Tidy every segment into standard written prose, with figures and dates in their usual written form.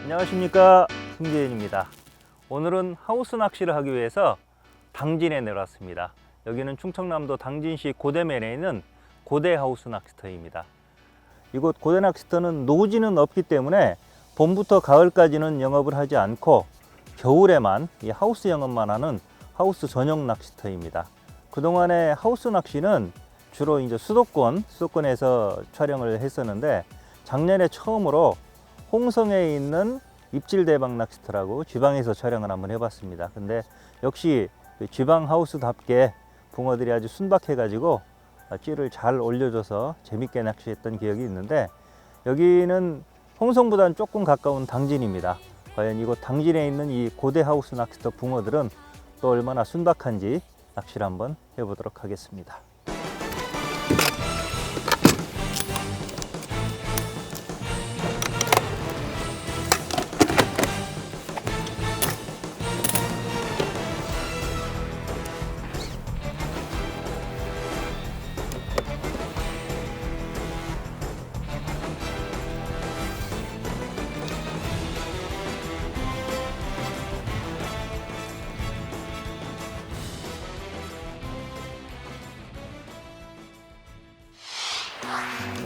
안녕하십니까, 김재현입니다. 오늘은 하우스 낚시를 하기 위해서 당진에 내려왔습니다. 여기는 충청남도 당진시 고대면에 있는 고대 하우스 낚시터입니다. 이곳 고대 낚시터는 노지는 없기 때문에 봄부터 가을까지는 영업을 하지 않고 겨울에만 이 하우스 영업만 하는 하우스 전용 낚시터입니다. 그동안의 하우스 낚시는 주로 이제 수도권에서 촬영을 했었는데, 작년에 처음으로 홍성에 있는 입질대박 낚시터라고 지방에서 촬영을 한번 해봤습니다. 근데 역시 지방 하우스답게 붕어들이 아주 순박해가지고 찌를 잘 올려줘서 재밌게 낚시했던 기억이 있는데, 여기는 홍성보다는 조금 가까운 당진입니다. 과연 이곳 당진에 있는 이 고대 하우스 낚시터 붕어들은 또 얼마나 순박한지 낚시를 한번 해보도록 하겠습니다.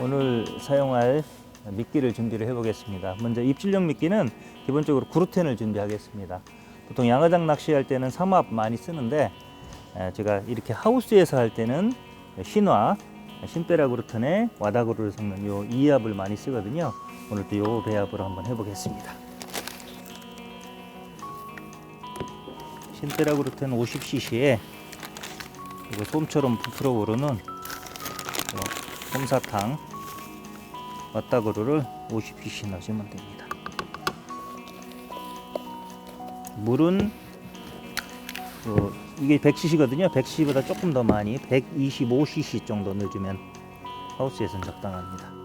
오늘 사용할 미끼를 준비를 해 보겠습니다. 먼저 입질용 미끼는 기본적으로 구루텐을 준비하겠습니다. 보통 양어장 낚시할 때는 삼합 많이 쓰는데, 제가 이렇게 하우스에서 할 때는 신화, 신베라 구루텐에 와다구루를 섞는 요 2합을 많이 쓰거든요. 오늘도 요 배합으로 한번 해보겠습니다. 신베라 구루텐 50cc에 이거 솜처럼 부풀어 오르는 솜사탕 와다구루를 50cc 넣으시면 됩니다. 물은 이게 100cc거든요. 100cc보다 조금 더 많이 125cc 정도 넣어주면 하우스에서는 적당합니다.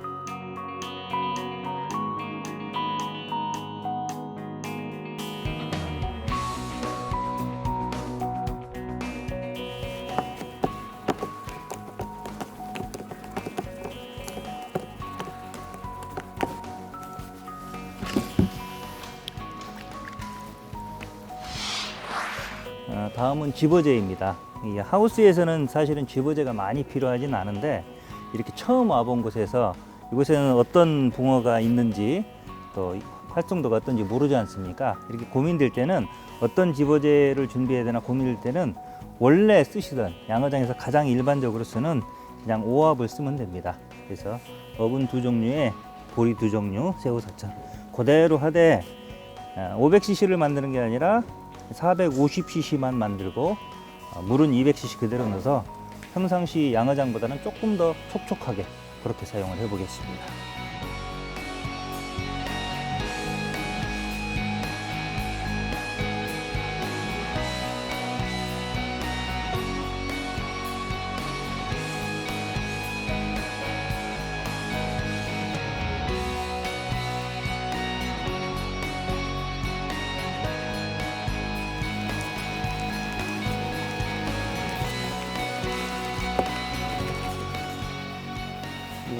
다음은 집어제입니다. 이 하우스에서는 사실은 집어제가 많이 필요하진 않은데, 이렇게 처음 와본 곳에서 이곳에는 어떤 붕어가 있는지 또 활성도가 어떤지 모르지 않습니까? 이렇게 고민될 때는 어떤 집어제를 준비해야 되나 고민될 때는 원래 쓰시던 양어장에서 가장 일반적으로 쓰는 그냥 5합을 쓰면 됩니다. 그래서 어분 2종류에 보리 2종류, 새우 4천 그대로 하되 500cc를 만드는 게 아니라 450cc만 만들고 물은 200cc 그대로 넣어서 평상시 양어장보다는 조금 더 촉촉하게 그렇게 사용을 해 보겠습니다.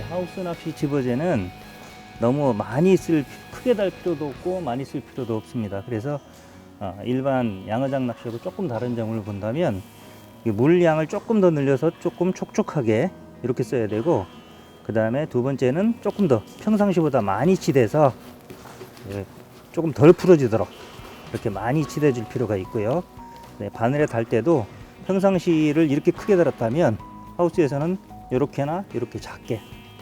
하우스 낚시 집어제는 너무 많이 크게 달 필요도 없고 많이 쓸 필요도 없습니다. 그래서 일반 양어장 낚시하고 조금 다른 점을 본다면, 물량을 조금 더 늘려서 조금 촉촉하게 이렇게 써야 되고, 그 다음에 두 번째는 조금 더 평상시보다 많이 치대서 조금 덜 풀어지도록 이렇게 많이 치대줄 필요가 있고요. 바늘에 달 때도 평상시를 이렇게 크게 달았다면 하우스에서는 이렇게나 이렇게 작게,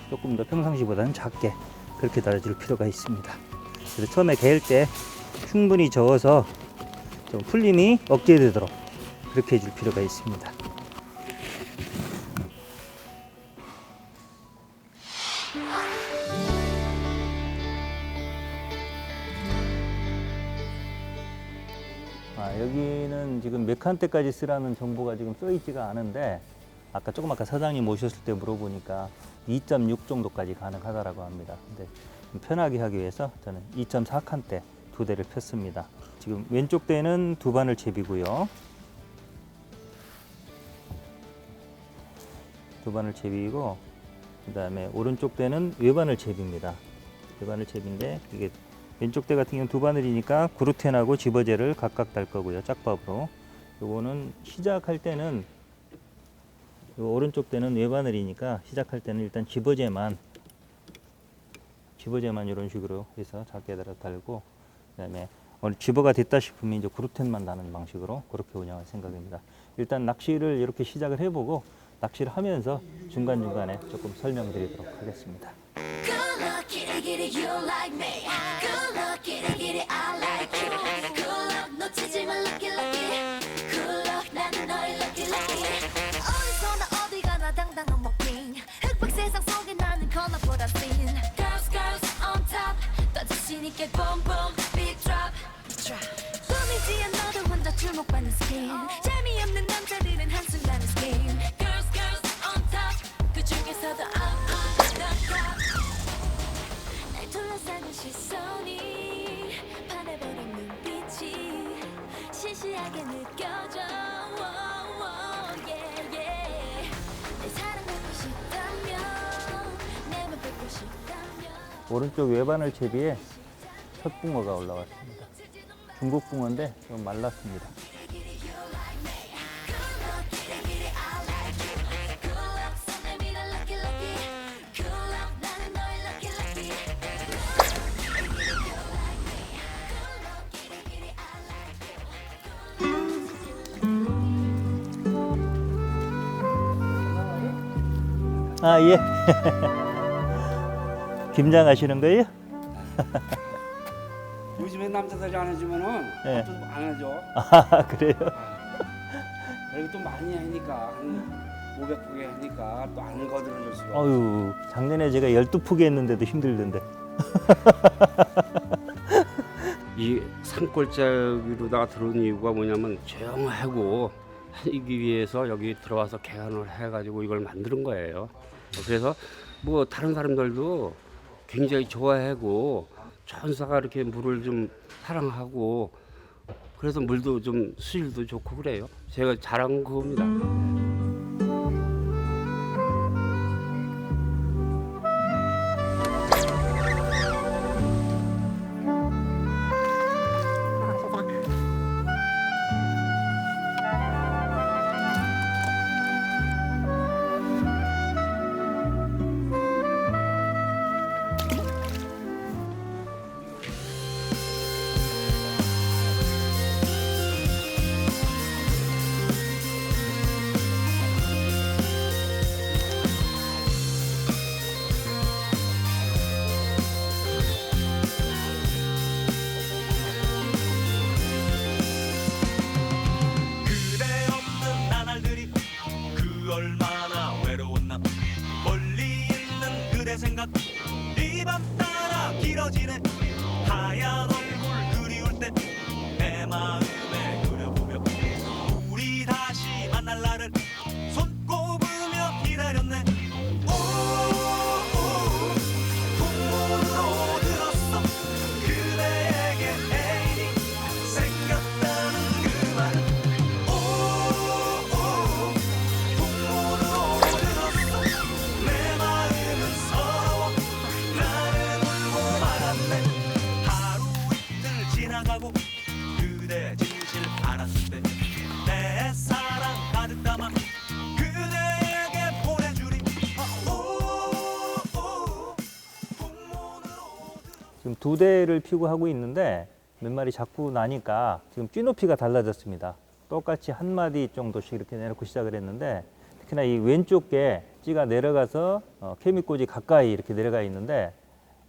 조금 더 평상시보다는 작게 그렇게 달아줄 필요가 있습니다. 그래서 처음에 개일 때 충분히 저어서 좀 풀림이 억제되도록 그렇게 해줄 필요가 있습니다. 여기는 지금 몇 칸대까지 쓰라는 정보가 지금 써 있지가 않은데, 아까 사장님 오셨을 때 물어보니까 2.6 정도까지 가능하다라고 합니다. 근데 편하게 하기 위해서 저는 2.4칸대 2대를 폈습니다. 지금 왼쪽 대는 2바늘 잽이고요. 두 바늘채비이고, 그 다음에 오른쪽 대는 외바늘 채비입니다. 외바늘 채비인데 이게 왼쪽 대 같은 경우는 두 바늘이니까 구루텐하고 집어제를 각각 달 거고요. 짝밥으로. 요거는 시작할 때는 요 오른쪽 대는 외바늘이니까 시작할 때는 일단 집어제만 이런 식으로 해서 작게 달고, 그다음에 어느 집어가 됐다 싶으면 이제 구루텐만 다는 방식으로 그렇게 운영할 생각입니다. 일단 낚시를 이렇게 시작을 해보고 낚시를 하면서 중간중간에 조금 설명드리도록 하겠습니다. 꿈이지 않아도 혼자 주목받는 스킨 재미없는 남자들은 한순간에 스킨 Girls, girls on top 그 중에서도 I'm on the top 날 둘러싸는 시선이 반해버린 눈빛이 시시하게 느껴져 yeah, yeah. 내 사랑받고 싶다면 내맘 뺏고 싶다면 오른쪽 외바늘 채비에 첫 붕어가 올라왔습니다. 중국 붕어인데 좀 말랐습니다. 아, 예. 김장하시는 거예요? 요즘에 남자들이 안 해주면은 네. 또 안 해줘. 아, 그래요? 그리고 또 많이 하니까 한 500포개 하니까 또 안 거들어줄 수가 없어. 어유, 작년에 제가 12포기 했는데도 힘들던데. 이 산골짜기로다가 들어온 이유가 뭐냐면 조용하고 하기 위해서 여기 들어와서 개간을 해가지고 이걸 만드는 거예요. 그래서 뭐 다른 사람들도 굉장히 좋아하고 천사가 이렇게 물을 좀 사랑하고 그래서 물도 좀 수질도 좋고 그래요. 제가 잘한 그겁니다. 그대 없는 나날들이 그 얼마나 외로웠나 멀리 있는 그대 생각 이 밤 따라 길어지네 하얀 얼굴 그리울 때 내 마음에 그려보며 우리 다시 만날 날을 손꼽으며 기다렸네 오오오 풍문으로 들었어 그대에게 애인이 생겼다는 그 말 오오오 풍문으로 들었어 내 마음은 서러워 나는 울고 말았네 하루 이틀 지나가고 그대 진실 알았을 때 내 사랑 가득 담아 그대에게 보내주리 오오오 풍문으로 지금 두 대를 피고 하고 있는데 몇 마리 잡고 나니까 지금 쥐 높이가 달라졌습니다. 똑같이 한 마디 정도씩 이렇게 내놓고 시작을 했는데 특히나 이 왼쪽 게 찌가 내려가서 케미꽂이 가까이 이렇게 내려가 있는데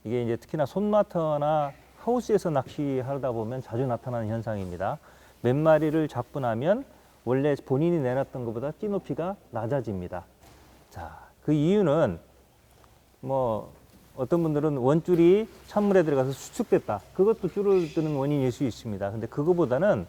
이게 이제 특히나 손마터나 하우스에서 낚시하다 보면 자주 나타나는 현상입니다. 몇 마리를 잡고 나면 원래 본인이 내놨던 것보다 찌 높이가 낮아집니다. 자, 그 이유는 뭐 어떤 분들은 원줄이 찬물에 들어가서 수축됐다. 그것도 줄어드는 원인일 수 있습니다. 근데 그거보다는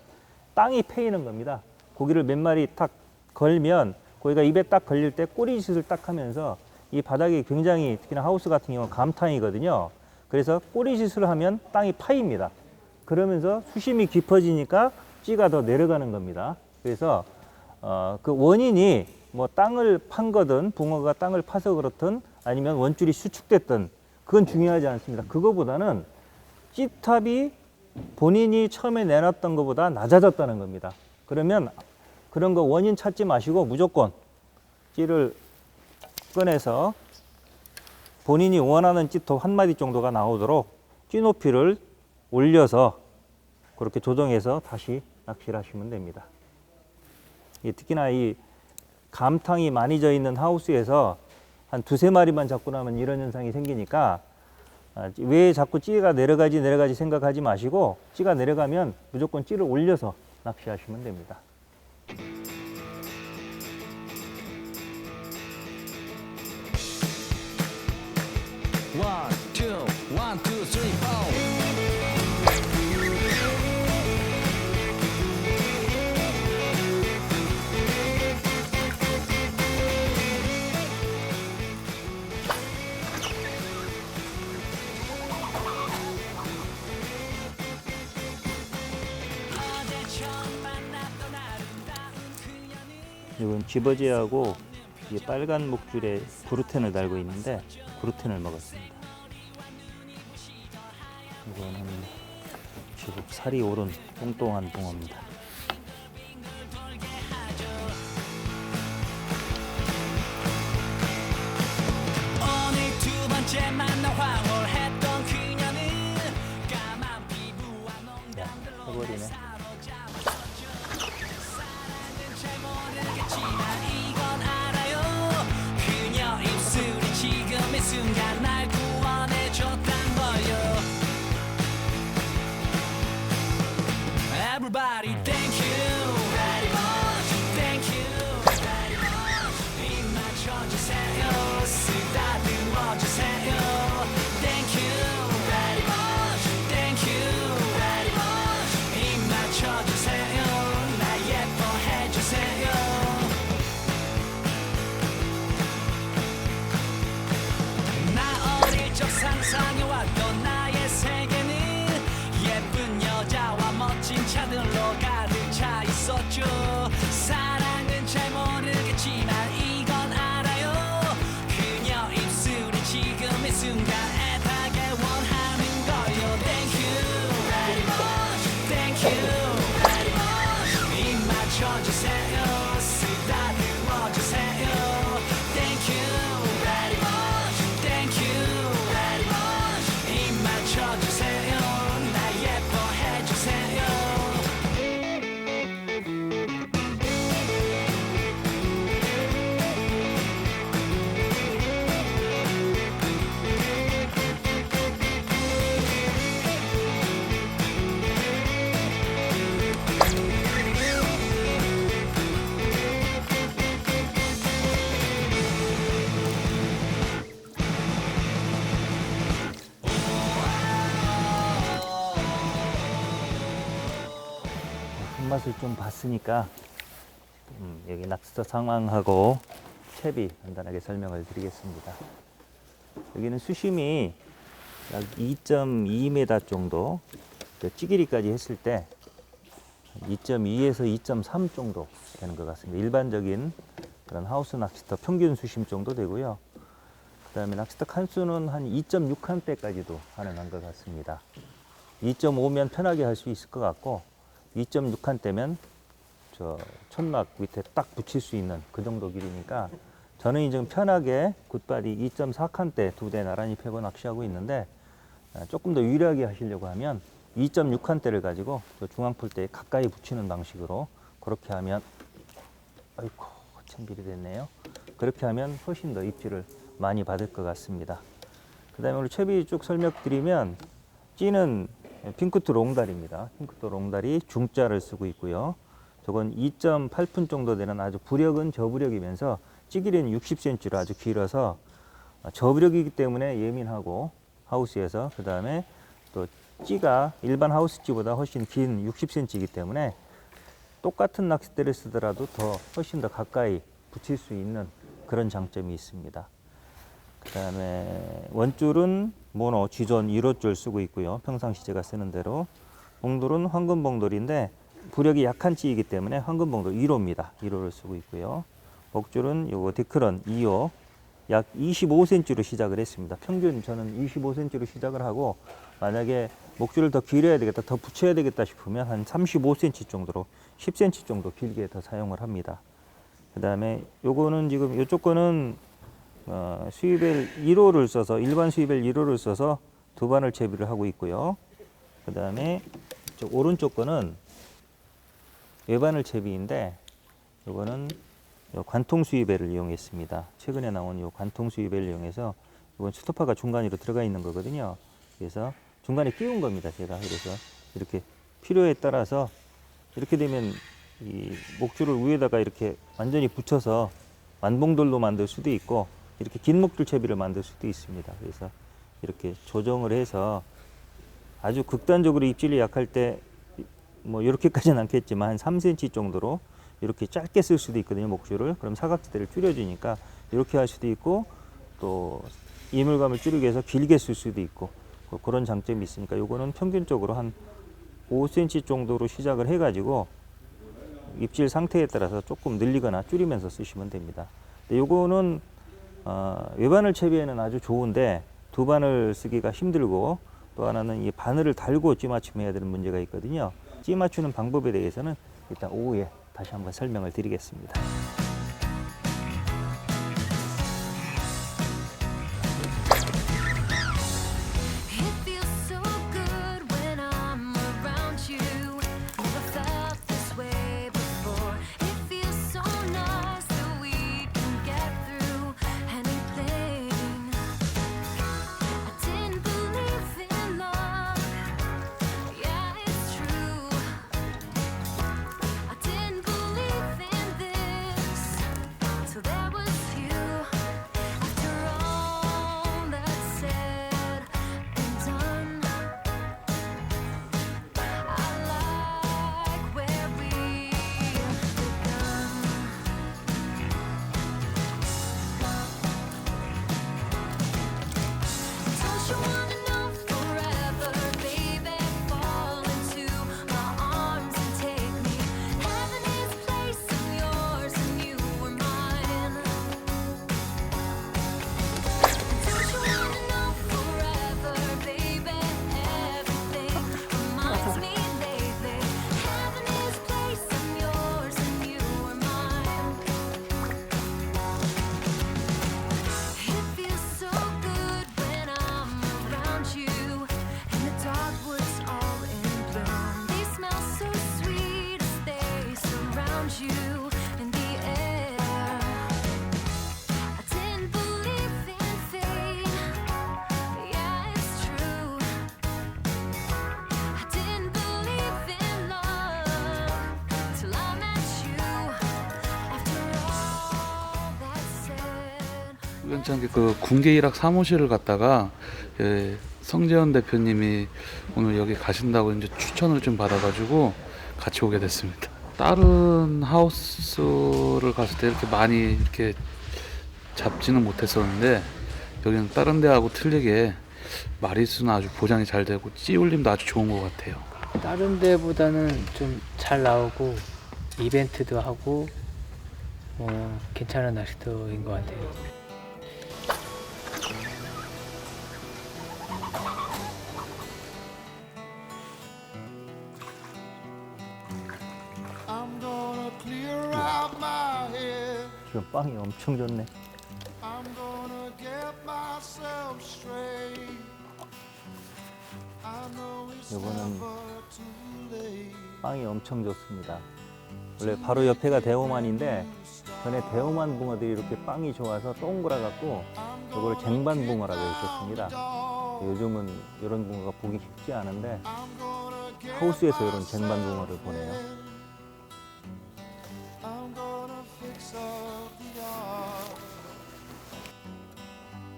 땅이 패이는 겁니다. 고기를 몇 마리 딱 걸면 고기가 입에 딱 걸릴 때 꼬리짓을 딱 하면서 이 바닥이 굉장히 특히나 하우스 같은 경우는 감탕이거든요. 그래서 꼬리짓을 하면 땅이 파입니다. 그러면서 수심이 깊어지니까 찌가 더 내려가는 겁니다. 그래서 그 원인이 뭐 땅을 판 거든 붕어가 땅을 파서 그렇든 아니면 원줄이 수축됐든 그건 중요하지 않습니다. 그거보다는 찌탑이 본인이 처음에 내놨던 것보다 낮아졌다는 겁니다. 그러면 그런 거 원인 찾지 마시고 무조건 찌를 꺼내서 본인이 원하는 찌톱 한 마디 정도가 나오도록 찌 높이를 올려서 그렇게 조정해서 다시 낚시를 하시면 됩니다. 특히나 이 감탕이 많이 져 있는 하우스에서 한 두세 마리만 잡고 나면 이런 현상이 생기니까 왜 자꾸 찌가 내려가지 생각하지 마시고 찌가 내려가면 무조건 찌를 올려서 낚시하시면 됩니다. One, two, three, four. 이건 쥐버지하고 이 빨간 목줄에 그루텐을 달고 있는데 그루텐을 먹었습니다. 이거는 제법 살이 오른 똥똥한 붕어입니다. 오늘 두 번째 만나 황홀했던 그녀는 까만 피부와 농담들로 해버리네. 이건 알아요. 그녀 입술이 지금 이 순간 날 구원해줬단 걸요. Everybody thank you very much. Thank you very much. 입 맞춰주세요. 쓰다듬어주세요. Thank you very much. Thank you very much. 입 맞춰주세요. 나 예뻐해주세요. 나 어릴 적 상상해왔던 나의 세계는 예쁜 여자와 멋진 차들로 가득 차 있었죠. 사랑은 잘 모르겠지만 이건 알아요. 그녀 입술이 지금 이 순간 애타게 원하는 거요. Thank you very much. Thank you very much. 입 맞춰주세요. 쓰다듬어주세요. Thank you very much. Thank you very much. 입 맞춰주세요. 나 예뻐해주세요. 손맛을 좀 봤으니까 여기 낚시터 상황하고 채비 간단하게 설명을 드리겠습니다. 여기는 수심이 약 2.2m 정도, 찌기리까지 했을 때 2.2에서 2.3 정도 되는 것 같습니다. 일반적인 그런 하우스 낚시터 평균 수심 정도 되고요. 그 다음에 낚시터 칸수는 한 2.6칸대까지도 가능한 것 같습니다. 2.5면 편하게 할 수 있을 것 같고 2.6칸대면 저 천막 밑에 딱 붙일 수 있는 그 정도 길이니까 저는 지금 편하게 굿바디 2.4칸대 두 대 나란히 펴고 낚시하고 있는데 조금 더 유리하게 하시려고 하면 2.6칸대를 가지고 중앙폴대에 가까이 붙이는 방식으로 그렇게 하면 아이고 천빌이 됐네요. 그렇게 하면 훨씬 더 입질을 많이 받을 것 같습니다. 그 다음에 우리 채비 쭉 설명드리면 찌는 핑크트 롱다리입니다. 핑크트 롱다리 중자를 쓰고 있고요. 저건 2.8푼 정도 되는 아주 부력은 저부력이면서 찌기리는 60cm로 아주 길어서 저부력이기 때문에 예민하고 하우스에서 그 다음에 또 찌가 일반 하우스 찌보다 훨씬 긴 60cm이기 때문에 똑같은 낚싯대를 쓰더라도 훨씬 더 가까이 붙일 수 있는 그런 장점이 있습니다. 그 다음에 원줄은 모노 쥐존 1호줄 쓰고 있고요. 평상시 제가 쓰는 대로. 봉돌은 황금봉돌인데 부력이 약한 찌이기 때문에 황금봉돌 1호입니다. 1호를 쓰고 있고요. 목줄은 요거 데크런 2호 약 25cm로 시작을 했습니다. 평균 저는 25cm로 시작을 하고, 만약에 목줄을 더 길어야 되겠다, 더 붙여야 되겠다 싶으면 한 35cm 정도로 10cm 정도 길게 더 사용을 합니다. 그 다음에 요거는 지금 요쪽 거는 수입벨 1호를 써서, 일반 수입벨 1호를 써서 두 바늘 채비를 하고 있고요. 그 다음에 오른쪽 거는 외바늘 채비인데, 요거는 요 관통 수입벨을 이용했습니다. 최근에 나온 요 관통 수입벨을 이용해서, 이건 스토퍼가 중간으로 들어가 있는 거거든요. 그래서 중간에 끼운 겁니다, 제가. 그래서 이렇게 필요에 따라서 이렇게 되면 이 목줄을 위에다가 이렇게 완전히 붙여서 완봉돌로 만들 수도 있고, 이렇게 긴 목줄 채비를 만들 수도 있습니다. 그래서 이렇게 조정을 해서 아주 극단적으로 입질이 약할 때 뭐 이렇게까지는 않겠지만 한 3cm 정도로 이렇게 짧게 쓸 수도 있거든요, 목줄을. 그럼 사각지대를 줄여주니까 이렇게 할 수도 있고, 또 이물감을 줄이기 위해서 길게 쓸 수도 있고, 그런 장점이 있으니까 요거는 평균적으로 한 5cm 정도로 시작을 해가지고 입질 상태에 따라서 조금 늘리거나 줄이면서 쓰시면 됩니다. 근데 요거는 외바늘 채비에는 아주 좋은데, 두 바늘 쓰기가 힘들고, 또 하나는 이 바늘을 달고 찌맞춤해야 되는 문제가 있거든요. 찌맞추는 방법에 대해서는 이따 오후에 다시 한번 설명을 드리겠습니다. It feels so good when I'm around you. Never felt this way before. It feels so nice that we can get through anything. I didn't believe in love. Yeah, it's true. I didn't believe in this till there was you. After all that's said and done, I like where we've begun. Don't you wanna know forever, baby? Fall into my arms and take me. Heaven is a place of yours and you were mine. Don't you wanna know forever, baby? Everything reminds me lately. Heaven is a place of yours and you were mine. It feels so good when I'm around you, and the dogwood's all in bloom. They smell so sweet as they surround you in the air. I didn't believe in fate. Yeah, it's true. I didn't believe in love till I met you. After all that's said. 우연찮게 그 군계일학 사무실을 갔다가 성재현 대표님이 오늘 여기 가신다고 이제 추천을 좀 받아가지고 같이 오게 됐습니다. 다른 하우스를 갔을 때 이렇게 많이 이렇게 잡지는 못했었는데, 여기는 다른 데하고 틀리게 마리수는 아주 보장이 잘 되고 찌울림도 아주 좋은 것 같아요. 다른 데보다는 좀 잘 나오고 이벤트도 하고 괜찮은 낚시터인 것 같아요. I'm gonna clear out my head. 지금 빵이 엄청 좋네. I'm gonna get myself straight. I know it's 요거는 never too late. 빵이 엄청 좋습니다. 원래 바로 옆에가 대호만인데, 전에 대호만 붕어들이 이렇게 빵이 좋아서 동그라 갖고 이걸 쟁반 붕어라고 했었습니다. 요즘은 이런 붕어가 보기 쉽지 않은데 하우스에서 이런 쟁반 붕어를 보네요. I'm gonna fix up the yard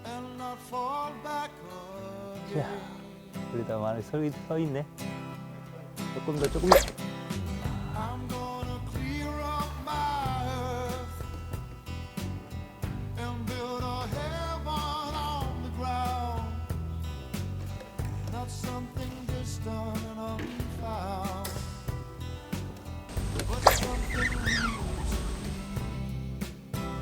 and not fall back 자, again. 여기다 많이 서 있네. 조금 더. I'm gonna clear up my earth and build a heaven on the ground. Not something distant and unfound, but something real to me.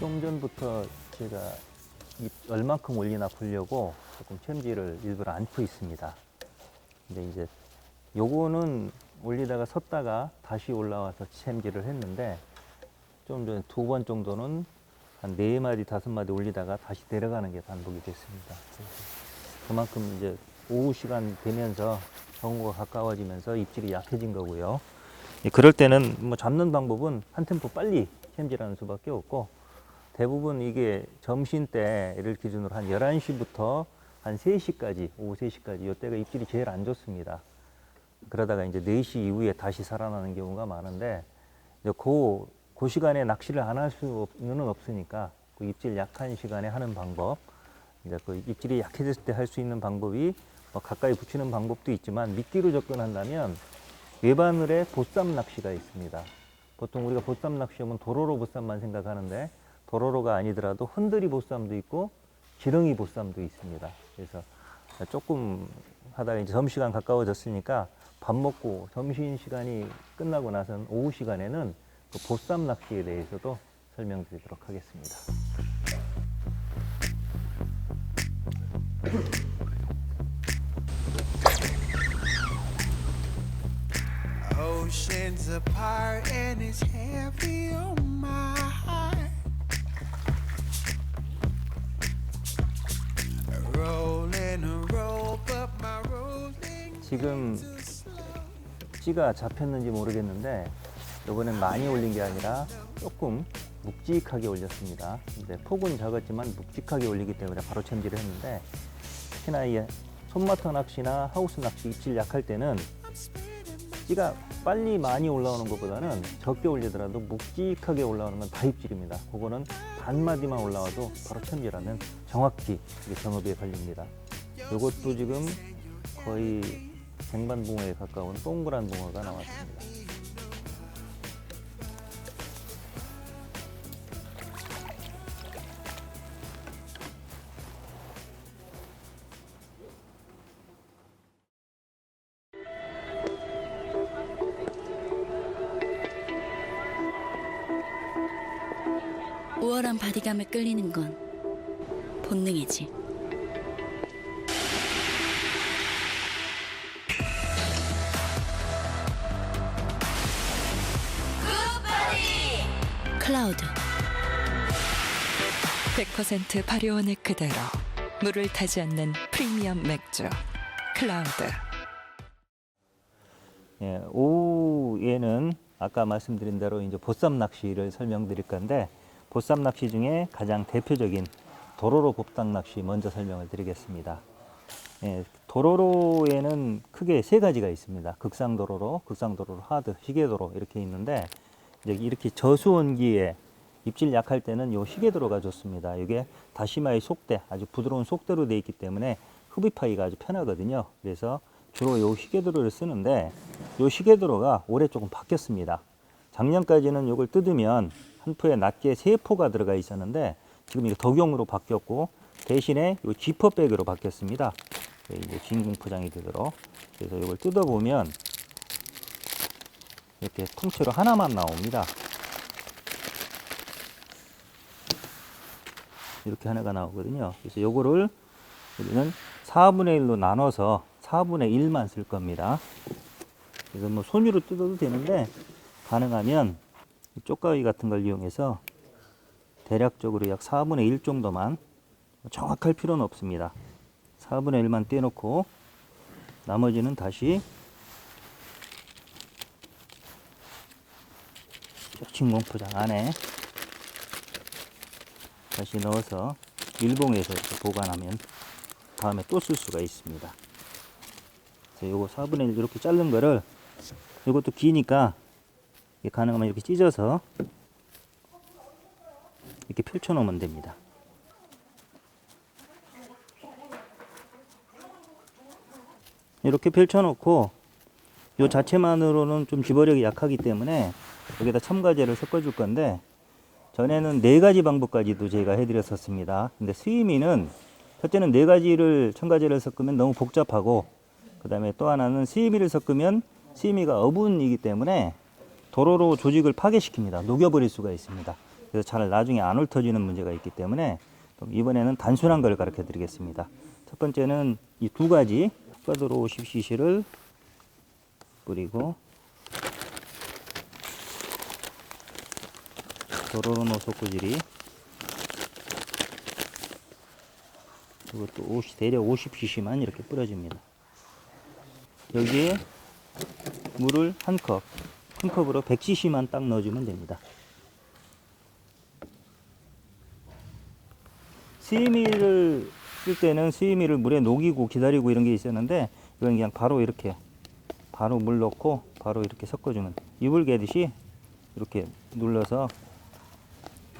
좀 전부터 제가 얼만큼 올리나 보려고 조금 챔질을 일부러 안고 있습니다. 근데 이제 요거는 올리다가 섰다가 다시 올라와서 챔질을 했는데 좀 전에 2번 정도는 한 4마디, 5마디 올리다가 다시 내려가는 게 반복이 됐습니다. 그만큼 이제 오후 시간 되면서 정오가 가까워지면서 입질이 약해진 거고요. 그럴 때는 뭐 잡는 방법은 한 템포 빨리 챔질하는 수밖에 없고, 대부분 이게 점심 때를 기준으로 한 11시부터 한 3시까지, 오후 3시까지 이때가 입질이 제일 안 좋습니다. 그러다가 이제 4시 이후에 다시 살아나는 경우가 많은데, 이제 그 시간에 낚시를 안 할 수는 없으니까 그 입질 약한 시간에 하는 방법, 이제 그 입질이 약해졌을 때 할 수 있는 방법이 뭐 가까이 붙이는 방법도 있지만, 미끼로 접근한다면 외바늘에 보쌈 낚시가 있습니다. 보통 우리가 보쌈 낚시하면 도로로 보쌈만 생각하는데, 도로로가 아니더라도 흔들이 보쌈도 있고 지렁이 보쌈도 있습니다. 그래서 조금 하다가 이제 점심시간 가까워졌으니까 밥 먹고 점심시간이 끝나고 나선 오후 시간에는 그 보쌈 낚시에 대해서도 설명드리도록 하겠습니다. Oceans apart and it's heavy on my heart. Rolling a rope up my rolling. 지금 찌가 잡혔는지 모르겠는데 이번엔 많이 올린 게 아니라 조금 묵직하게 올렸습니다. 근데 폭은 작았지만 묵직하게 올리기 때문에 바로 챔질을 했는데, 특히나 이 손마터 낚시나 하우스 낚시 입질 약할 때는 찌가 빨리 많이 올라오는 것보다는 적게 올리더라도 묵직하게 올라오는 건 다 입질입니다. 그거는 반마디만 올라와도 바로 챔질하면 정확히 이게 정어비에 걸립니다. 이것도 지금 거의 쟁반붕어에 가까운 동그란 붕어가 나왔습니다. 우월한 바디감에 끌리는 건 본능이지. 클라우드 100% 발효원의 그대로 물을 타지 않는 프리미엄 맥주 클라우드. 예, 오후에는 아까 말씀드린 대로 이제 보쌈 낚시를 설명드릴 건데, 보쌈 낚시 중에 가장 대표적인 도로로 곱당 낚시 먼저 설명을 드리겠습니다. 예, 도로로에는 크게 3가지가 있습니다. 극상도로로, 극상도로로 하드, 시계도로 이렇게 있는데, 이제 이렇게 저수온기에 입질 약할 때는 요 시계도로가 좋습니다. 이게 다시마의 속대, 아주 부드러운 속대로 되어 있기 때문에 흡입하기가 아주 편하거든요. 그래서 주로 요 시계도로를 쓰는데, 요 시계도로가 올해 조금 바뀌었습니다. 작년까지는 요걸 뜯으면 한 포에 낱개 3포가 들어가 있었는데, 지금 이거 덕용으로 바뀌었고, 대신에 요 지퍼백으로 바뀌었습니다. 이제 진공 포장이 되도록. 그래서 이걸 뜯어보면 이렇게 통째로 하나만 나옵니다. 이렇게 하나가 나오거든요. 그래서 요거를 우리는 4분의 1로 나눠서 4분의 1만 쓸 겁니다. 그래서 뭐 손으로 뜯어도 되는데, 가능하면 쪽가위 같은 걸 이용해서 대략적으로 약 4분의 1 정도만, 정확할 필요는 없습니다. 4분의 1만 떼놓고 나머지는 다시 진공 포장 안에 다시 넣어서 밀봉해서 이렇게 보관하면 다음에 또 쓸 수가 있습니다. 그래서 요거 4분의 1 이렇게 자른 거를, 이것도 기니까 가능하면 이렇게 찢어서 이렇게 펼쳐 놓으면 됩니다. 이렇게 펼쳐 놓고, 요 자체만으로는 좀 집어력이 약하기 때문에 여기다 첨가제를 섞어 줄 건데, 전에는 4가지 방법까지도 제가 해드렸었습니다. 근데 스위미는 첫째는 4가지를 첨가제를 섞으면 너무 복잡하고, 그 다음에 또 하나는 스위미를 섞으면 스위미가 어분이기 때문에 도로로 조직을 파괴시킵니다. 녹여버릴 수가 있습니다. 그래서 잘 나중에 안 훑어지는 문제가 있기 때문에 이번에는 단순한 걸 가르쳐 드리겠습니다. 첫 번째는 이 두 가지 흑과도로 50cc를 뿌리고 도로로 노소꾸질이 이것도 대략 50cc만 이렇게 뿌려줍니다. 여기에 물을 한 컵, 큰 컵으로 100cc만 딱 넣어주면 됩니다. 스위미를 쓸 때는 스위미를 물에 녹이고 기다리고 이런 게 있었는데 이건 그냥 바로 이렇게 바로 물 넣고 바로 이렇게 섞어주면 이불 개듯이 이렇게 눌러서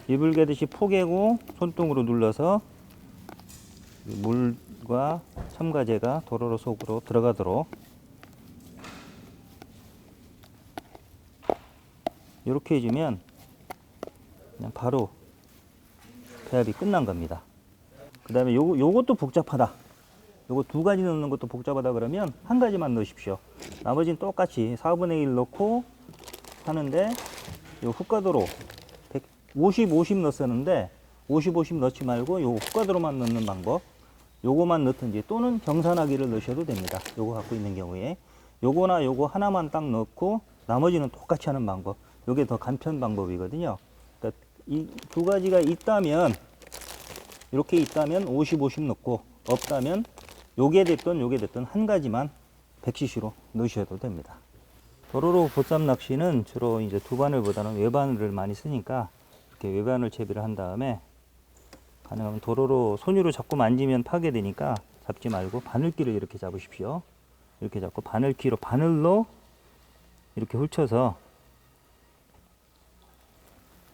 이불 개듯이 포개고 손등으로 눌러서 물과 첨가제가 도로로 속으로 들어가도록 이렇게 해주면 그냥 바로 배합이 끝난 겁니다. 그 다음에 요것도 복잡하다. 요거 두 가지 넣는 것도 복잡하다 그러면 한 가지만 넣으십시오. 나머지는 똑같이 4분의 1 넣고 하는데 요 흑과도로 50, 50 넣었었는데 50, 50 넣지 말고 요 흑과도로만 넣는 방법 요거만 넣든지 또는 경산화기를 넣으셔도 됩니다. 요거 갖고 있는 경우에 요거나 요거 하나만 딱 넣고 나머지는 똑같이 하는 방법 요게 더 간편 방법이거든요. 그러니까 이 두 가지가 있다면 이렇게 있다면 50, 50 넣고 없다면 요게 됐든 한 가지만 100cc로 넣으셔도 됩니다. 도로로 보쌈 낚시는 주로 이제 두 바늘보다는 외바늘을 많이 쓰니까 이렇게 외바늘 채비를 한 다음에 가능하면 도로로 손으로 자꾸 만지면 파괴되니까 잡지 말고 바늘기를 이렇게 잡으십시오. 이렇게 잡고 바늘기로 바늘로 이렇게 훑쳐서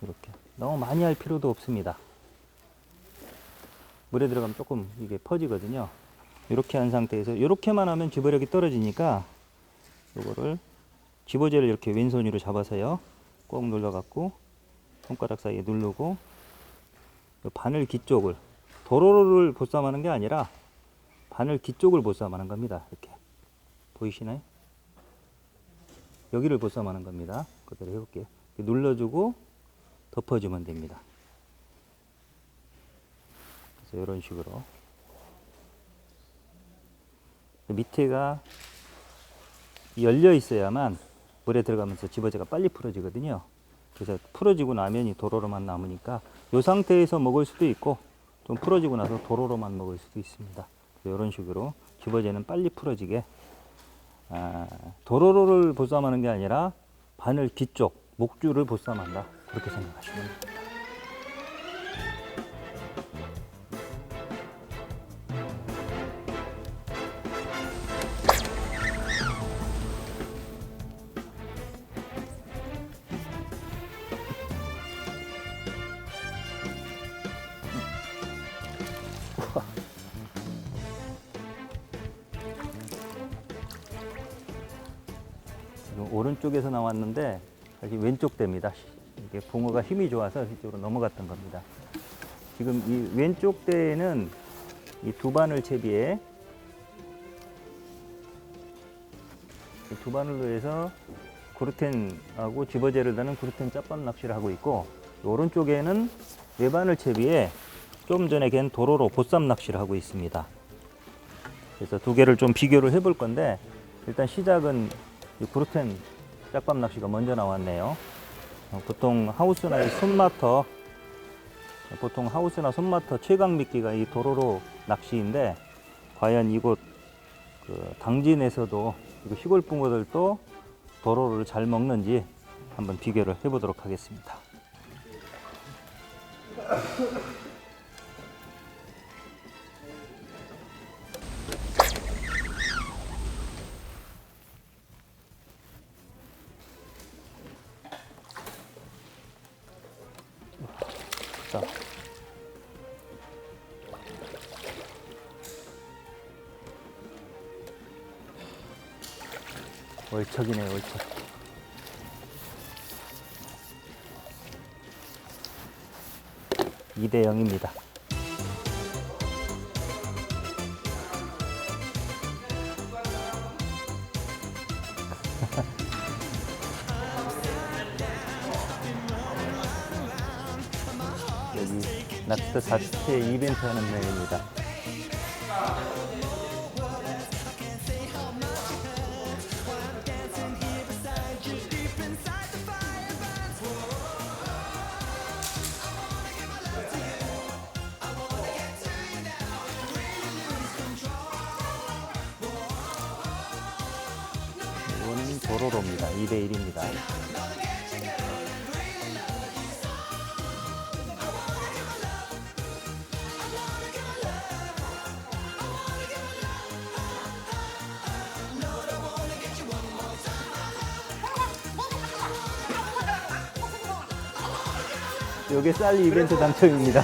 이렇게 너무 많이 할 필요도 없습니다. 물에 들어가면 조금 이게 퍼지거든요. 이렇게 한 상태에서 이렇게만 하면 집어력이 떨어지니까 이거를 집어제를 이렇게 왼손으로 잡아서요 꼭 눌러 갖고 손가락 사이에 누르고 바늘기 쪽을 도로를 보쌈하는 게 아니라 바늘기 쪽을 보쌈하는 겁니다. 이렇게 보이시나요? 여기를 보쌈하는 겁니다. 그대로 해볼게요. 눌러주고 덮어주면 됩니다. 그래서 이런 식으로 밑에가 열려 있어야만 물에 들어가면서 집어제가 빨리 풀어지거든요. 그래서 풀어지고 나면 이 도로로만 남으니까 이 상태에서 먹을 수도 있고 좀 풀어지고 나서 도로로만 먹을 수도 있습니다. 이런 식으로 집어제는 빨리 풀어지게 도로로를 보쌈하는 게 아니라 바늘 뒤쪽 목줄을 보쌈한다 그렇게 생각하시면 됩니다. 오른쪽에서 나왔는데 여기 왼쪽 대입니다. 이게 붕어가 힘이 좋아서 이쪽으로 넘어갔던 겁니다. 지금 이 왼쪽 대에는 이 두 바늘 채비에 두 바늘로 해서 구르텐하고 집어제를 다는 구르텐 짭밥 낚시를 하고 있고 오른쪽에는 네 바늘 채비에 좀 전에 갠 도로로 보쌈 낚시를 하고 있습니다. 그래서 두 개를 좀 비교를 해볼 건데 일단 시작은 이 구르텐 짝밥 낚시가 먼저 나왔네요. 보통 하우스나 손마터 최강 미끼가 이 도로로 낚시인데 과연 이곳 당진에서도 시골 붕어들도 도로를 잘 먹는지 한번 비교를 해보도록 하겠습니다. 월척이네, 월척. (2대 0입니다) 낚시터 자체 이벤트 하는 날입니다. 이거는 도로로입니다. 2대1입니다. 요게 쌀 이벤트 당첨입니다.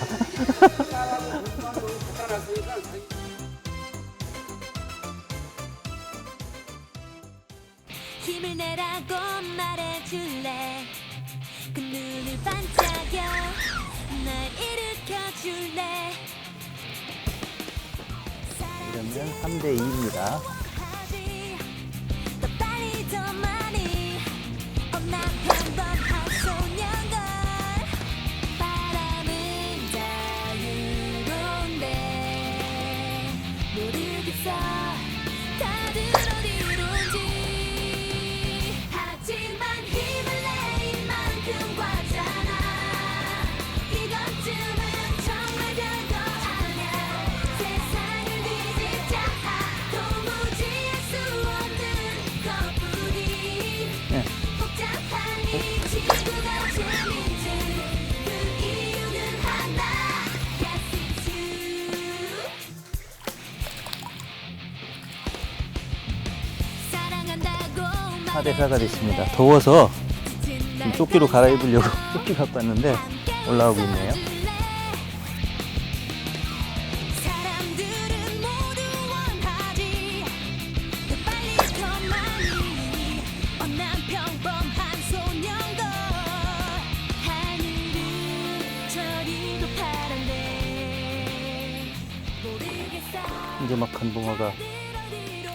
힘을 내라고 말해줄래 그 눈을 반짝여 날 일으켜줄래 이러면 3대2입니다. 하지 더 빨리 더 많이 난 평범한 소년걸 바람은 자유로운데 모르겠어 다들 어디론지 하지만 힘을 내 이만큼 과잖아 이것쯤은 정말 별거 아냐 세상을 뒤집자 도무지 할 수 없는 것뿐인 복잡한 이 지구가 재밌는 그 이유는 하나 Yes it's you 사랑한다고 4대4가 됐습니다. 더워서 지금 조끼로 갈아입으려고 조끼 갖고 왔는데 올라오고 있네요. 사람들은 모두 원하지 더 빨리 더 많이 난 평범한 소년걸 하늘은 저리도 파란데 모르겠어 큼지막한 붕어가 어디로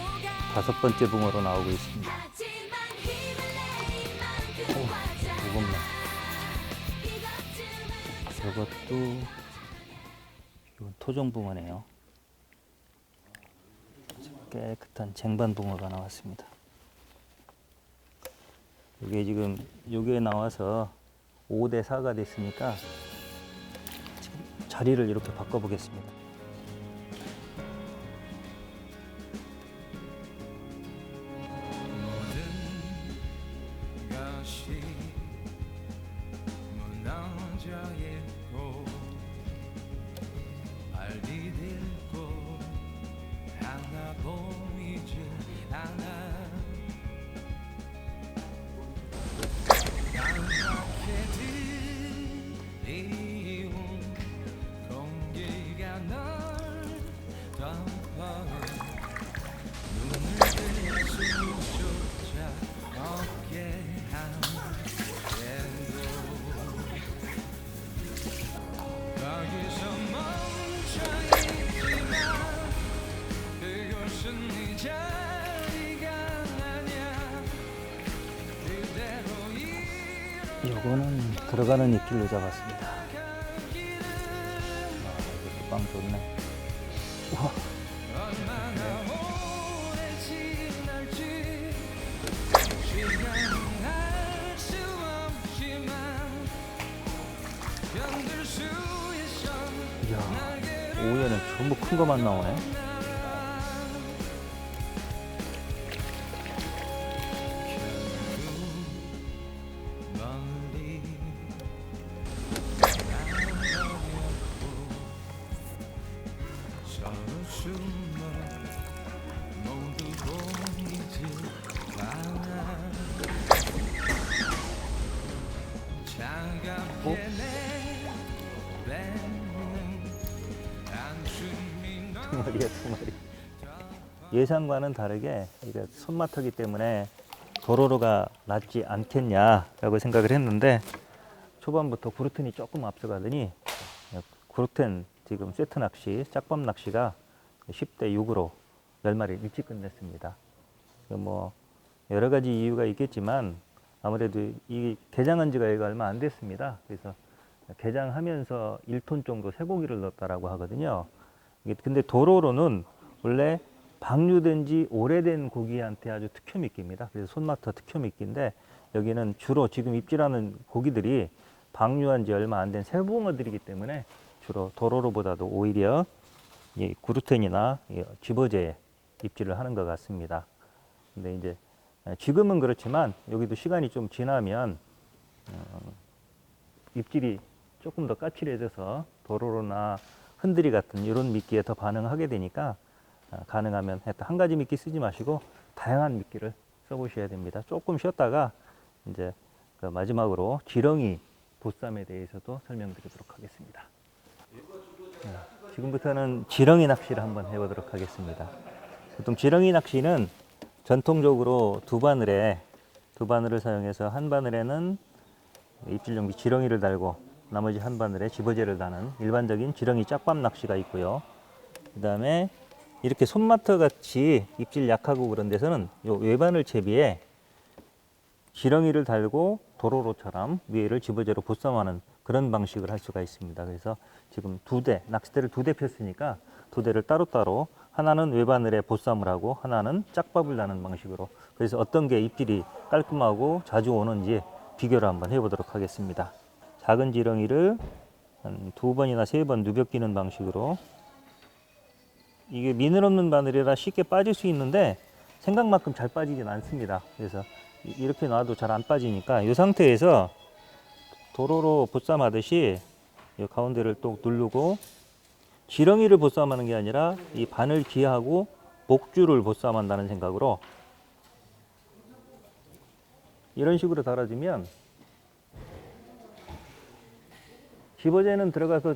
가 5번째 붕어로 나오고 있습니다. 하지만 힘을 내 이만큼 과잖아 무겁네. 이것쯤은 이것도 이건 토종붕어네요. 깨끗한 쟁반붕어가 나왔습니다. 이게 지금 요게 나와서 5대4가 됐으니까 지금 자리를 이렇게 바꿔보겠습니다. 것이 무너져 있고 발이 딛고 하나 보이지 않아 깜빡해 들이운 공기가 널 덮어 눈을 뜰 수조차 없게 함께도 거기서 멈춰있지만 그곳은 네 자리가 아냐 그대로 요거는 들어가는 입질로 잡았습니다. 이것도 빵 좋네. 우와. 얼마나 오래 지날지 시간은 알 수 없지만 견딜 수 있어 이야, 오후에는 전부 큰 것만 나오네. 멀리 서로 숨어 모두 보이지 않아 차갑게 내뱉는 한숨이 두 마리야, 두 마리. 예상과는 다르게 이게 손맛하기 때문에 도로로가 낫지 않겠냐라고 생각을 했는데 초반부터 구르텐이 조금 앞서가더니 구르텐 지금 세트 낚시, 짝밤 낚시가 10대 6으로 10마리 일찍 끝냈습니다. 뭐 여러 가지 이유가 있겠지만 아무래도 이 개장한 지가 얼마 안 됐습니다. 그래서 개장하면서 1톤 정도 쇠고기를 넣었다라고 하거든요. 근데 도로로는 원래 방류된 지 오래된 고기한테 아주 특효미끼입니다. 그래서 손마터 특효미끼인데 여기는 주로 지금 입질하는 고기들이 방류한 지 얼마 안 된 새붕어들이기 때문에 주로 도로로보다도 오히려 이 구루텐이나 이 집어제에 입질을 하는 것 같습니다. 근데 이제 지금은 그렇지만 여기도 시간이 좀 지나면 입질이 조금 더 까칠해져서 도로로나 흔들이 같은 이런 미끼에 더 반응하게 되니까 가능하면 한 가지 미끼 쓰지 마시고 다양한 미끼를 써보셔야 됩니다. 조금 쉬었다가 이제 그 마지막으로 지렁이 보쌈에 대해서도 설명드리도록 하겠습니다. 지금부터는 지렁이 낚시를 한번 해보도록 하겠습니다. 보통 지렁이 낚시는 전통적으로 두 바늘을 사용해서 한 바늘에는 입질용기 지렁이를 달고 나머지 한 바늘에 집어제를 다는 일반적인 지렁이 짝밤 낚시가 있고요. 그 다음에 이렇게 손마터 같이 입질 약하고 그런 데서는 요 외바늘 채비에 지렁이를 달고 도로로처럼 위에를 집어제로 보쌈하는 그런 방식을 할 수가 있습니다. 그래서 지금 낚싯대를 2대 폈으니까 2대를 따로따로 하나는 외바늘에 보쌈을 하고 하나는 짝밥을 다는 방식으로, 그래서 어떤 게 입질이 깔끔하고 자주 오는지 비교를 한번 해보도록 하겠습니다. 작은 지렁이를 한 2번이나 3번 누벼끼는 방식으로, 이게 미늘 없는 바늘이라 쉽게 빠질 수 있는데 생각만큼 잘 빠지진 않습니다. 그래서 이렇게 놔도 잘 안 빠지니까 이 상태에서 도로로 보쌈하듯이 이 가운데를 또 누르고, 지렁이를 보쌈하는 게 아니라 이 바늘 기하고 목줄을 보쌈한다는 생각으로 이런 식으로 달아주면 집어제는 들어가서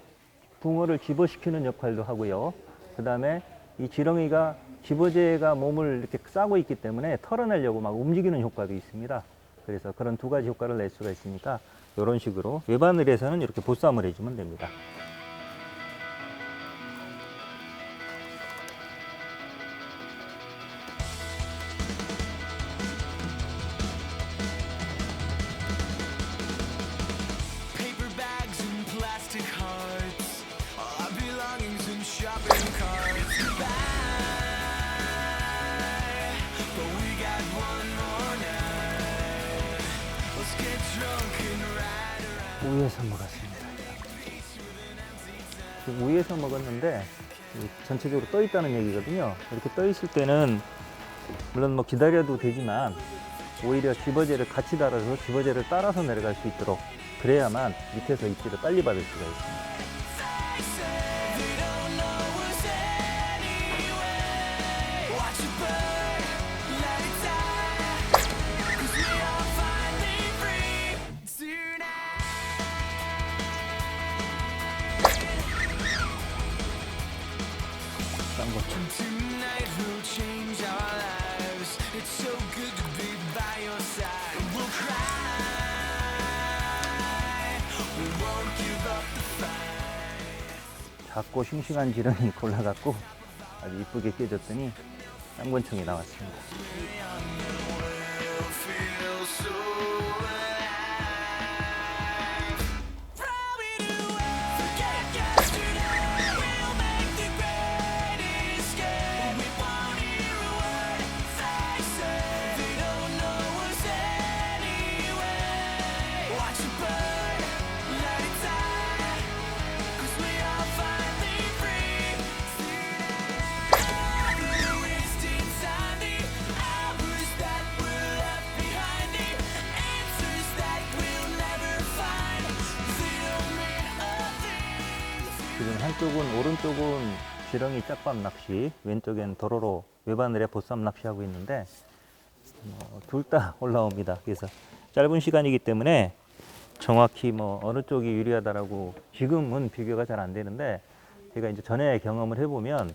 붕어를 집어시키는 역할도 하고요. 그 다음에 이 지렁이가 집어제가 몸을 이렇게 싸고 있기 때문에 털어내려고 막 움직이는 효과도 있습니다. 그래서 그런 2가지 효과를 낼 수가 있으니까 이런 식으로 외바늘에서는 이렇게 보쌈을 해주면 됩니다. Paper bags and plastic hearts, our belongings in shopping carts. Goodbye, but we got one more night. Let's get drunk and ride around. 우유에서 먹었습니다. 지금 우유에서 먹었는데 전체적으로 떠 있다는 얘기거든요. 이렇게 떠 있을 때는 물론 뭐 기다려도 되지만 오히려 집어제를 같이 달아서 집어제를 따라서 내려갈 수 있도록, 그래야만 밑에서 입질을 빨리 받을 수가 있습니다. They don't know us anyway. Watch it burn, let it die. 'Cause we are finally free tonight. 쌍거충. Tonight will change our lives. It's so good to be by your side. We'll cry. We won't give up the fight. 작고 싱싱한 지렁이 골라갖고 아주 이쁘게 깨졌더니 쌍권총이 나왔습니다. We'll feel so alive. Probably do forget yesterday. We'll make the great escape. We won't hear a word they say. They don't know us anyway. Watch it burn, let it die. 'Cause we are finally free. We're wasting time, the hours that were left behind, the answers that we'll never find. They don't mean a thing. 지금 한쪽은 오른쪽은 지렁이 짝밤 낚시, 왼쪽엔 도로로 외바늘에 보쌈 낚시하고 있는데 둘 다 올라옵니다. 그래서 짧은 시간이기 때문에 정확히 뭐 어느 쪽이 유리하다라고 지금은 비교가 잘 안 되는데, 제가 이제 전에 경험을 해보면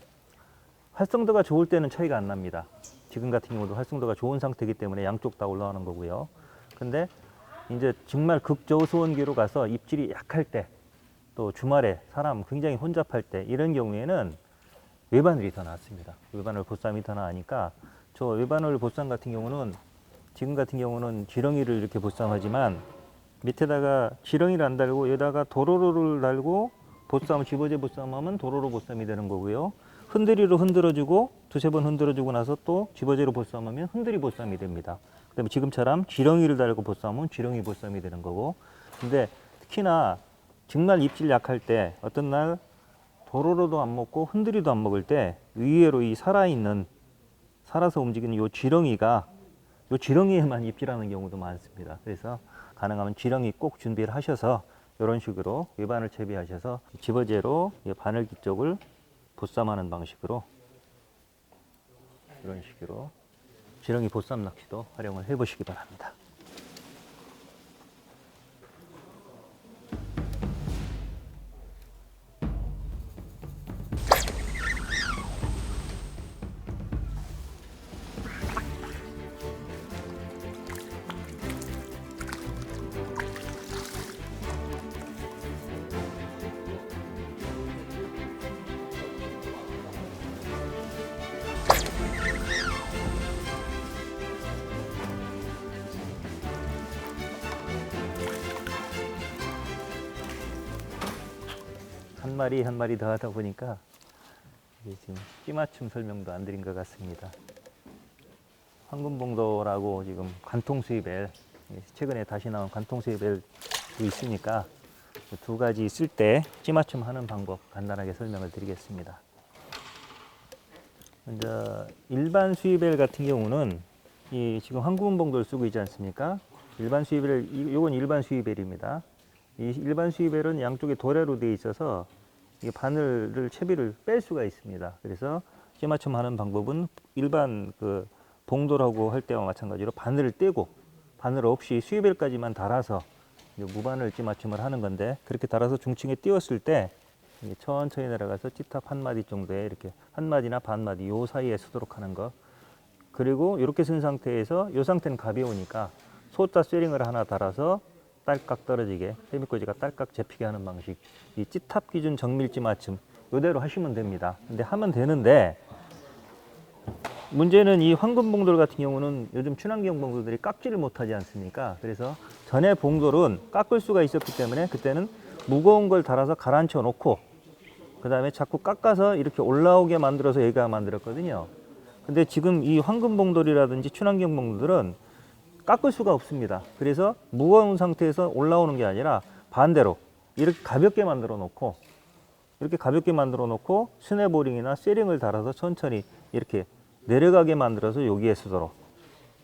활성도가 좋을 때는 차이가 안 납니다. 지금 같은 경우도 활성도가 좋은 상태이기 때문에 양쪽 다 올라오는 거고요. 근데 이제 정말 극저수온기로 가서 입질이 약할 때, 또 주말에 사람 굉장히 혼잡할 때, 이런 경우에는 외바늘이 더 낫습니다. 외바늘 보쌈이 더 나으니까, 저 외바늘 보쌈 같은 경우는 지금 같은 경우는 지렁이를 이렇게 보쌈하지만 밑에다가 지렁이를 안 달고 여기다가 도로로를 달고 보쌈 집어제 보쌈하면 도로로 보쌈이 되는 거고요. 흔들이로 흔들어주고 두세 번 흔들어주고 나서 또 집어제로 보쌈하면 흔들이 보쌈이 됩니다. 그다음에 지금처럼 지렁이를 달고 보쌈하면 지렁이 보쌈이 되는 거고. 근데 특히나 정말 입질 약할 때 어떤 날 도로로도 안 먹고 흔들이도 안 먹을 때 의외로 이 살아서 움직이는 요 지렁이에만 입질하는 경우도 많습니다. 그래서 가능하면 지렁이 꼭 준비를 하셔서 이런 식으로 외반을 채비하셔서 집어제로 이 바늘기 쪽을 보쌈하는 방식으로 이런 식으로 지렁이 보쌈 낚시도 활용을 해 보시기 바랍니다. 한 마리 더 하다 보니까 이게 지금 끼맞춤 설명도 안 드린 것 같습니다. 황금봉도라고 지금 관통 수입엘, 최근에 다시 나온 관통 수입엘도 있으니까 두 가지 쓸 때 끼맞춤 하는 방법 간단하게 설명을 드리겠습니다. 먼저 일반 수입엘 같은 경우는 이 지금 황금봉도를 쓰고 있지 않습니까? 일반 수입엘, 이건 일반 수입엘입니다. 이 일반 수입엘은 양쪽에 도래로 되어 있어서 이 바늘을 채비를 뺄 수가 있습니다. 그래서 끼맞춤 하는 방법은 일반 그 봉도라고 할 때와 마찬가지로 바늘을 떼고 바늘 없이 수입엘까지만 달아서 무바늘 끼맞춤을 하는 건데, 그렇게 달아서 중층에 띄웠을 때 천천히 내려가서 찌탑 한 마디 정도에 이렇게 한 마디나 반 마디 요 사이에 서도록 하는 거. 그리고 이렇게 쓴 상태에서 이 상태는 가벼우니까 소자 쇠링을 하나 달아서 딸깍 떨어지게, 해미꼬지가 딸깍 잡히게 하는 방식, 이 찌탑 기준 정밀지 맞춤 이대로 하시면 됩니다. 근데 하면 되는데 문제는 이 황금봉돌 같은 경우는 요즘 친환경 봉돌들이 깎지를 못하지 않습니까? 그래서 전에 봉돌은 깎을 수가 있었기 때문에 그때는 무거운 걸 달아서 가라앉혀 놓고 그 다음에 자꾸 깎아서 이렇게 올라오게 만들어서 얘가 만들었거든요. 근데 지금 이 황금봉돌이라든지 친환경 봉돌들은 깎을 수가 없습니다. 그래서 무거운 상태에서 올라오는 게 아니라 반대로 이렇게 가볍게 만들어 놓고 스냅보링이나 쇠링을 달아서 천천히 이렇게 내려가게 만들어서 여기에 쓰도록,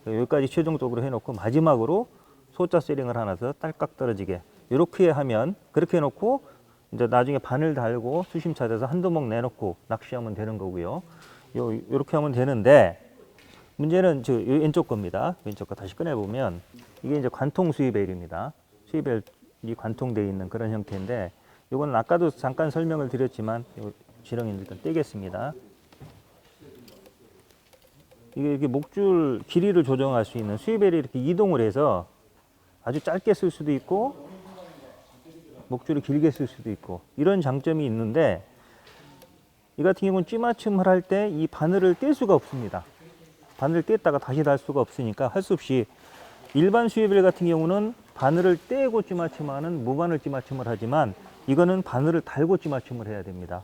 여기까지 최종적으로 해놓고 마지막으로 소자 쇠링을 하나 더 딸깍 떨어지게 이렇게 하면, 그렇게 해놓고 이제 나중에 바늘 달고 수심 찾아서 한두 목 내놓고 낚시하면 되는 거고요. 이렇게 하면 되는데 문제는 저 왼쪽 겁니다. 왼쪽 거 다시 꺼내보면 이게 이제 관통 수입엘입니다. 수입엘이 관통되어 있는 그런 형태인데, 이건 아까도 잠깐 설명을 드렸지만 지렁이는 일단 떼겠습니다. 이게 이렇게 목줄 길이를 조정할 수 있는, 수입엘이 이렇게 이동을 해서 아주 짧게 쓸 수도 있고 목줄을 길게 쓸 수도 있고 이런 장점이 있는데, 이 같은 경우는 찌맞춤을 할 때 이 바늘을 뗄 수가 없습니다. 바늘을 뗐다가 다시 달 수가 없으니까 할 수 없이, 일반 수입엘 같은 경우는 바늘을 떼고 찌맞춤하는 무바늘 찌맞춤을 하지만 이거는 바늘을 달고 찌맞춤을 해야 됩니다.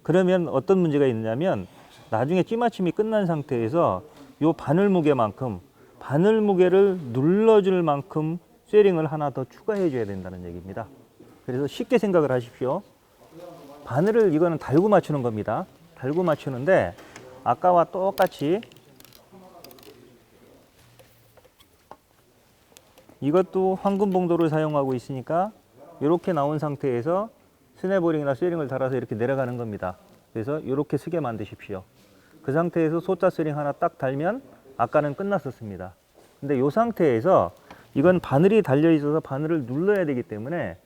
그러면 어떤 문제가 있느냐면 나중에 찌맞춤이 끝난 상태에서 요 바늘 무게만큼, 바늘 무게를 눌러줄 만큼 쇠링을 하나 더 추가해 줘야 된다는 얘기입니다. 그래서 쉽게 생각을 하십시오. 바늘을 이거는 달고 맞추는 겁니다. 달고 맞추는데 아까와 똑같이 이것도 황금봉도를 사용하고 있으니까 이렇게 나온 상태에서 스냅보링이나 쇠링을 달아서 이렇게 내려가는 겁니다. 그래서 이렇게 쓰게 만드십시오. 그 상태에서 소자 쇠링 하나 딱 달면 아까는 끝났었습니다. 근데 이 상태에서 이건 바늘이 달려 있어서 바늘을 눌러야 되기 때문에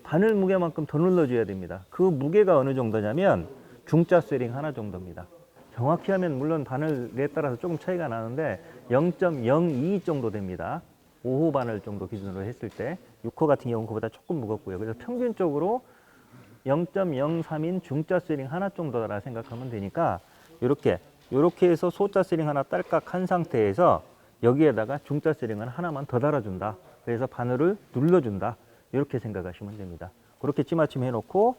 바늘 무게만큼 더 눌러줘야 됩니다. 그 무게가 어느 정도냐면 중자 쇠링 하나 정도입니다. 정확히 하면 물론 바늘에 따라서 조금 차이가 나는데 0.02 정도 됩니다. 5호 바늘 정도 기준으로 했을 때 6호 같은 경우는 그보다 조금 무겁고요. 그래서 평균적으로 0.03인 중자 쇠링 하나 정도라 생각하면 되니까 이렇게 해서 소자 쇠링 하나 딸깍 한 상태에서 여기에다가 중자 쇠링을 하나만 더 달아준다. 그래서 바늘을 눌러준다. 이렇게 생각하시면 됩니다. 그렇게 찌마침 해놓고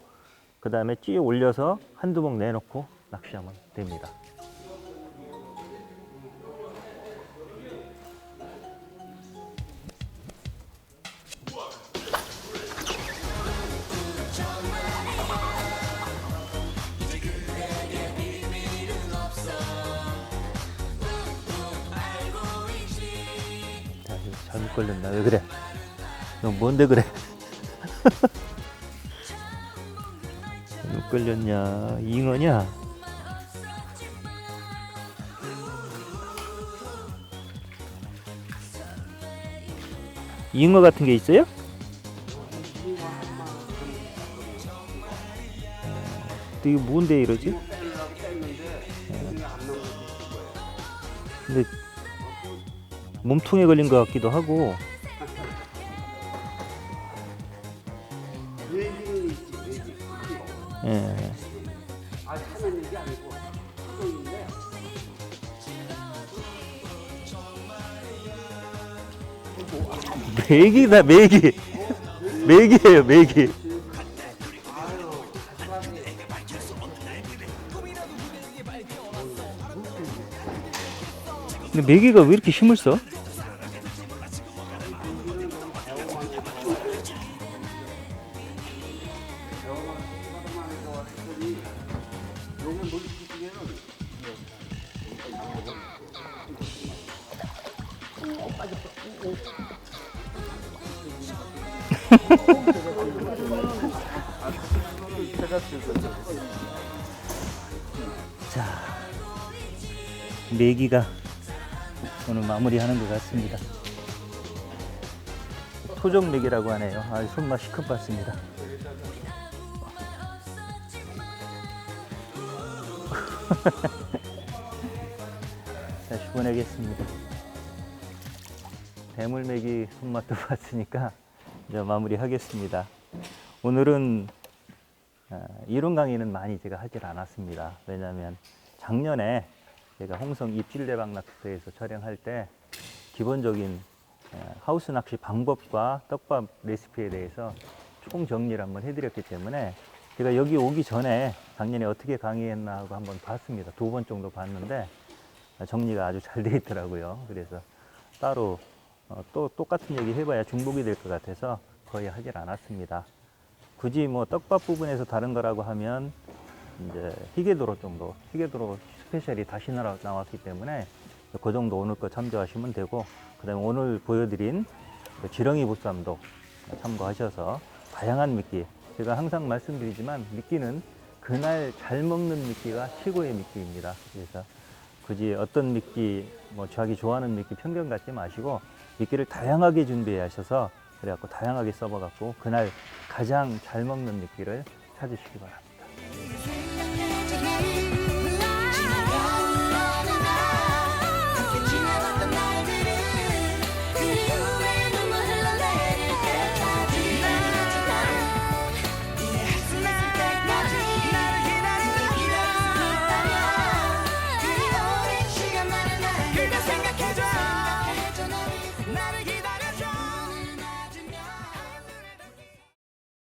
그 다음에 찌 올려서 한두 봉 내놓고 낚시하면 됩니다. 자, 이거 잘못 걸렸나? 왜 그래? 너 뭔데 그래? 잘못 걸렸냐? 잉어냐? 잉어 같은 게 있어요? 이게 뭔데 이러지? 근데 몸통에 걸린 것 같기도 하고. 예. 메기다 메기. 메기예요 메기. 근데 메기가 왜 이렇게 힘을 써? 자, 메기가 오늘 마무리하는 것 같습니다. 토종 메기라고 하네요. 아, 손맛 시큼 봤습니다. 다시 보내겠습니다. 대물메기 손맛도 봤으니까 이제 마무리하겠습니다. 오늘은 이론 강의는 많이 제가 하질 않았습니다. 왜냐하면 작년에 제가 홍성 입질대박 낚시터에서 촬영할 때 기본적인 하우스 낚시 방법과 떡밥 레시피에 대해서 총 정리를 한번 해드렸기 때문에 제가 여기 오기 전에 작년에 어떻게 강의했나 하고 한번 봤습니다. 2번 정도 봤는데 정리가 아주 잘 되어 있더라고요. 그래서 따로 또 똑같은 얘기 해봐야 중복이 될 것 같아서 거의 하질 않았습니다. 굳이 뭐 떡밥 부분에서 다른 거라고 하면 이제 희게도로 정도, 희게도로 스페셜이 다시 나왔기 때문에 그 정도 오늘 거 참조하시면 되고, 그 다음에 오늘 보여드린 그 지렁이 보쌈도 참고하셔서 다양한 미끼, 제가 항상 말씀드리지만 미끼는 그날 잘 먹는 미끼가 최고의 미끼입니다. 그래서 굳이 어떤 미끼, 뭐 자기 좋아하는 미끼 편견 갖지 마시고 미끼를 다양하게 준비하셔서 그래갖고 다양하게 써봐갖고 그날 가장 잘 먹는 미끼를 찾으시기 바랍니다.